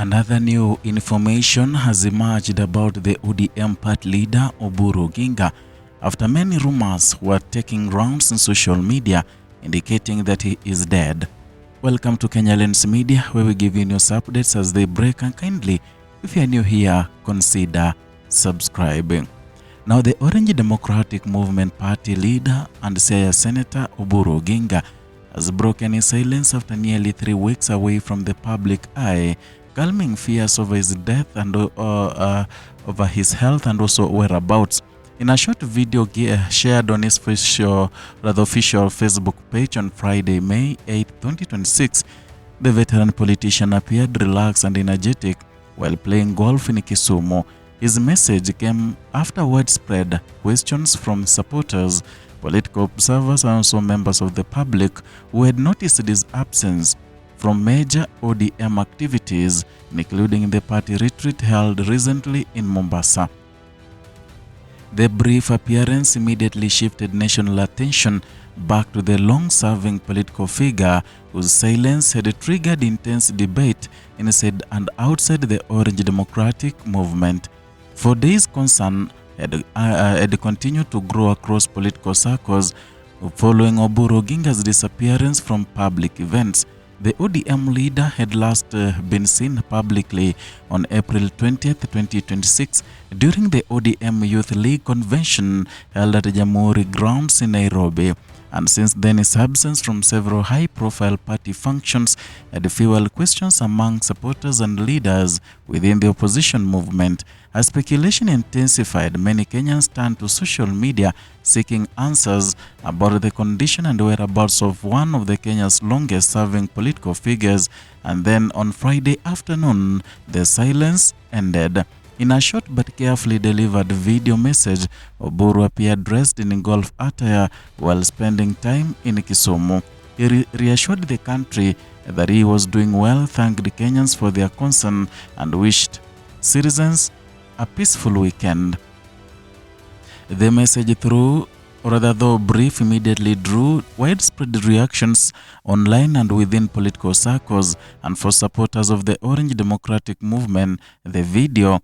Another new information has emerged about the ODM party leader Oburu Oginga after many rumors were taking rounds in social media indicating that he is dead. Welcome to Kenyan Media, where we give you news updates as they break, and kindly, if you are new here, consider subscribing. Now, the Orange Democratic Movement party leader and Siaya Senator Oburu Oginga has broken his silence after nearly 3 weeks away from the public eye, calming fears over his death and over his health and also whereabouts. In a short video shared on his official Facebook page on Friday, May 8, 2026, the veteran politician appeared relaxed and energetic while playing golf in Kisumu. His message came after widespread questions from supporters, political observers, and also members of the public who had noticed his absence from major ODM activities, including the party retreat held recently in Mombasa. The brief appearance immediately shifted national attention back to the long-serving political figure whose silence had triggered intense debate inside and outside the Orange Democratic Movement. For days, concern had continued to grow across political circles following Oburu Oginga's disappearance from public events. The ODM leader had last been seen publicly on April 20, 2026 during the ODM Youth League convention held at Jamhuri grounds in Nairobi. And since then, his absence from several high-profile party functions had fueled questions among supporters and leaders within the opposition movement. As speculation intensified, many Kenyans turned to social media seeking answers about the condition and whereabouts of one of the Kenya's longest-serving political figures. And then on Friday afternoon, the silence ended. In a short but carefully delivered video message, Oburu appeared dressed in golf attire while spending time in Kisumu. He reassured the country that he was doing well, thanked Kenyans for their concern, and wished citizens a peaceful weekend. The message, though brief, immediately drew widespread reactions online and within political circles, and for supporters of the Orange Democratic Movement, the video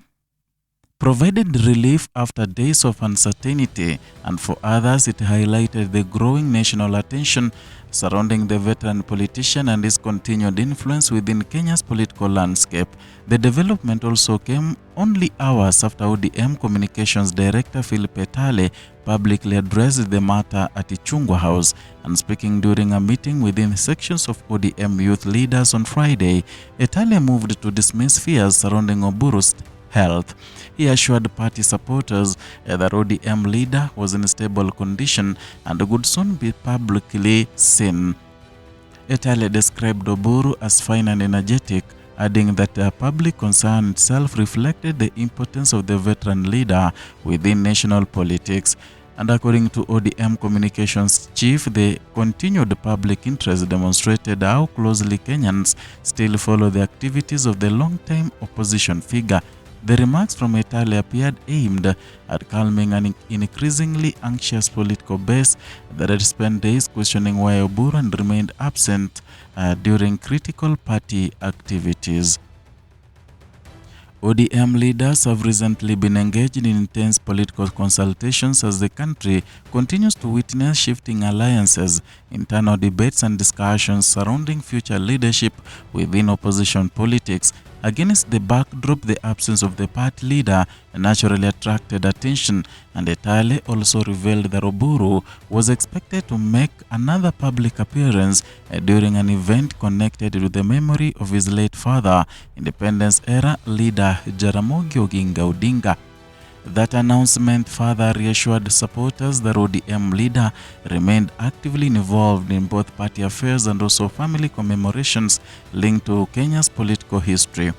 provided relief after days of uncertainty, and for others it highlighted the growing national attention surrounding the veteran politician and his continued influence within Kenya's political landscape. The development also came only hours after ODM Communications Director Philip Etale publicly addressed the matter at Ichungwa House, and speaking during a meeting within sections of ODM youth leaders on Friday, Etale moved to dismiss fears surrounding Oburu's health. He assured party supporters that ODM leader was in a stable condition and would soon be publicly seen. Etale described Oburu as fine and energetic, adding that the public concern itself reflected the importance of the veteran leader within national politics. And according to ODM Communications Chief, the continued public interest demonstrated how closely Kenyans still follow the activities of the long-time opposition figure. The remarks from Etale appeared aimed at calming an increasingly anxious political base that had spent days questioning why Oburu had remained absent during critical party activities. ODM leaders have recently been engaged in intense political consultations as the country continues to witness shifting alliances, internal debates, and discussions surrounding future leadership within opposition politics. Against the backdrop, the absence of the party leader naturally attracted attention, and Etale also revealed that Oburu was expected to make another public appearance during an event connected to the memory of his late father, independence-era leader Jaramogi Oginga Odinga. That announcement further reassured supporters that ODM leader remained actively involved in both party affairs and also family commemorations linked to Kenya's political history.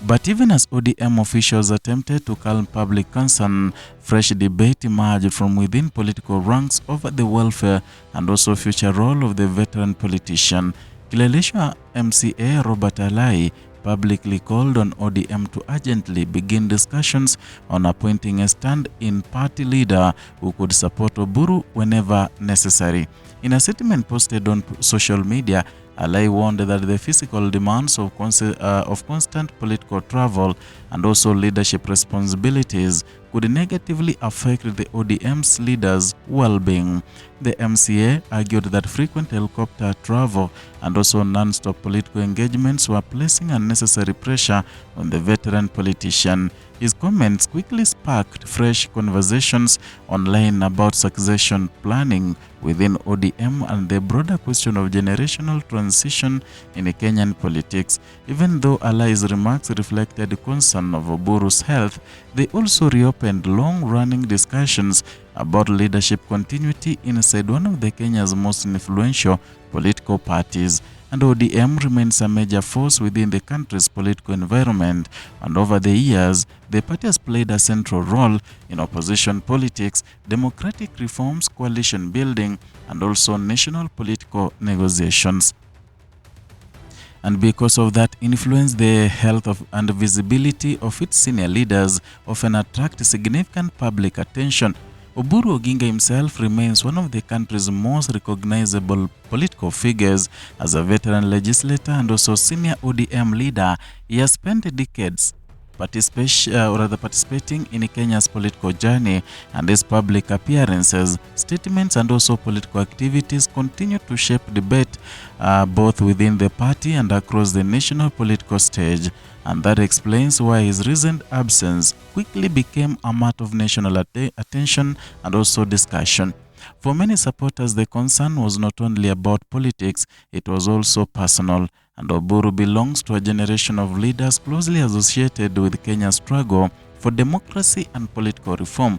But even as ODM officials attempted to calm public concern, fresh debate emerged from within political ranks over the welfare and also future role of the veteran politician. Kileleshwa MCA Robert Alai publicly called on ODM to urgently begin discussions on appointing a stand-in party leader who could support Oburu whenever necessary. In a statement posted on social media, Alai warned that the physical demands of constant political travel and also leadership responsibilities could negatively affect the ODM's leaders' well-being. The MCA argued that frequent helicopter travel and also non-stop political engagements were placing unnecessary pressure on the veteran politician. His comments quickly sparked fresh conversations online about succession planning within ODM and the broader question of generational transition in Kenyan politics. Even though Alai's remarks reflected concern of Oburu's health, they also reopened long-running discussions about leadership continuity inside one of the Kenya's most influential political parties. And ODM remains a major force within the country's political environment, and over the years, the party has played a central role in opposition politics, democratic reforms, coalition building, and also national political negotiations. And because of that influence, the health and visibility of its senior leaders often attract significant public attention. Oburu Oginga himself remains one of the country's most recognizable political figures. As a veteran legislator and also senior ODM leader, he has spent decades participating in Kenya's political journey, and his public appearances, statements, and also political activities continue to shape debate both within the party and across the national political stage. And that explains why his recent absence quickly became a matter of national attention and also discussion. For many supporters, the concern was not only about politics, it was also personal. And Oburu belongs to a generation of leaders closely associated with Kenya's struggle for democracy and political reform.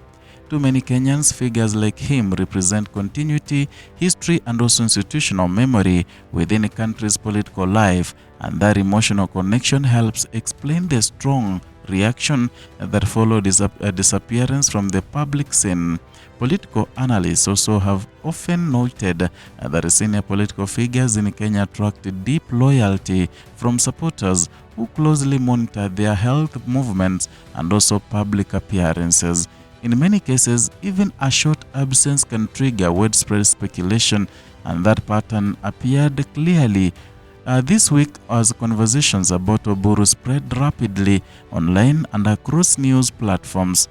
Too many Kenyans, figures like him represent continuity, history, and also institutional memory within a country's political life, and that emotional connection helps explain the strong reaction that followed his disappearance from the public scene. Political analysts also have often noted that senior political figures in Kenya attract deep loyalty from supporters who closely monitor their health movements and also public appearances. In many cases, even a short absence can trigger widespread speculation, and that pattern appeared clearly this week as conversations about Oburu spread rapidly online and across news platforms.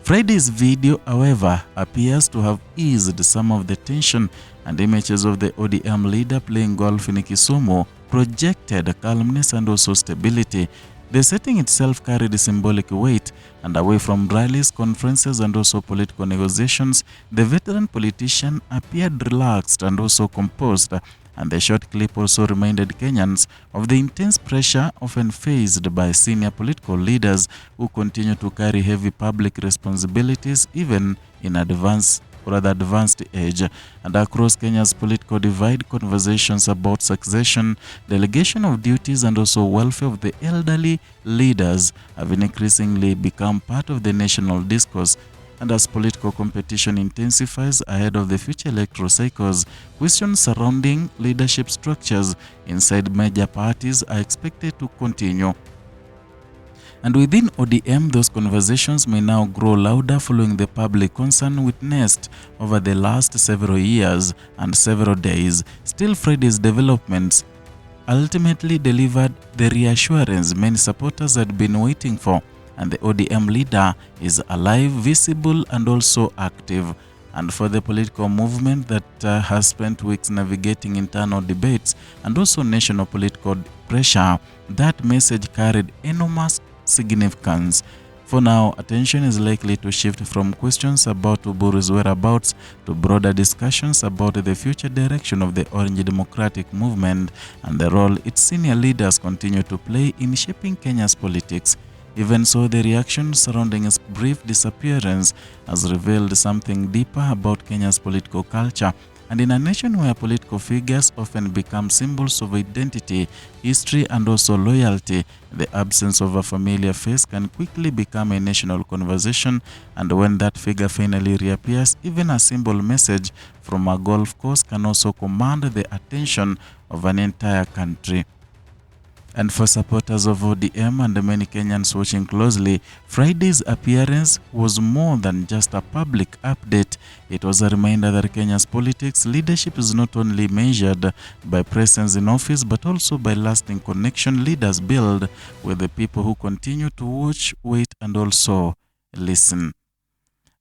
Friday's video, however, appears to have eased some of the tension, and images of the ODM leader playing golf in Kisumu projected calmness and also stability. The setting itself carried symbolic weight, and away from rallies, conferences, and also political negotiations, the veteran politician appeared relaxed and also composed. And the short clip also reminded Kenyans of the intense pressure often faced by senior political leaders who continue to carry heavy public responsibilities even in advanced age. And across Kenya's political divide, conversations about succession, delegation of duties, and also welfare of the elderly leaders have increasingly become part of the national discourse. And as political competition intensifies ahead of the future electoral cycles, questions surrounding leadership structures inside major parties are expected to continue. And within ODM, those conversations may now grow louder following the public concern witnessed over the last several years and several days. Still, Friday's developments ultimately delivered the reassurance many supporters had been waiting for, and the ODM leader is alive, visible, and also active. And for the political movement that has spent weeks navigating internal debates and also national political pressure, that message carried enormous significance. For now, attention is likely to shift from questions about Oburu's whereabouts to broader discussions about the future direction of the Orange Democratic Movement and the role its senior leaders continue to play in shaping Kenya's politics. Even so, the reaction surrounding his brief disappearance has revealed something deeper about Kenya's political culture. And in a nation where political figures often become symbols of identity, history, and also loyalty, the absence of a familiar face can quickly become a national conversation. And when that figure finally reappears, even a simple message from a golf course can also command the attention of an entire country. And for supporters of ODM and many Kenyans watching closely, Friday's appearance was more than just a public update. It was a reminder that Kenya's politics leadership is not only measured by presence in office, but also by lasting connection leaders build with the people who continue to watch, wait, and also listen.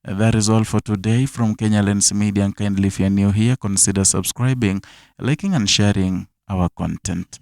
That is all for today from Kenya Lens Media, and kindly if you're new here, consider subscribing, liking, and sharing our content.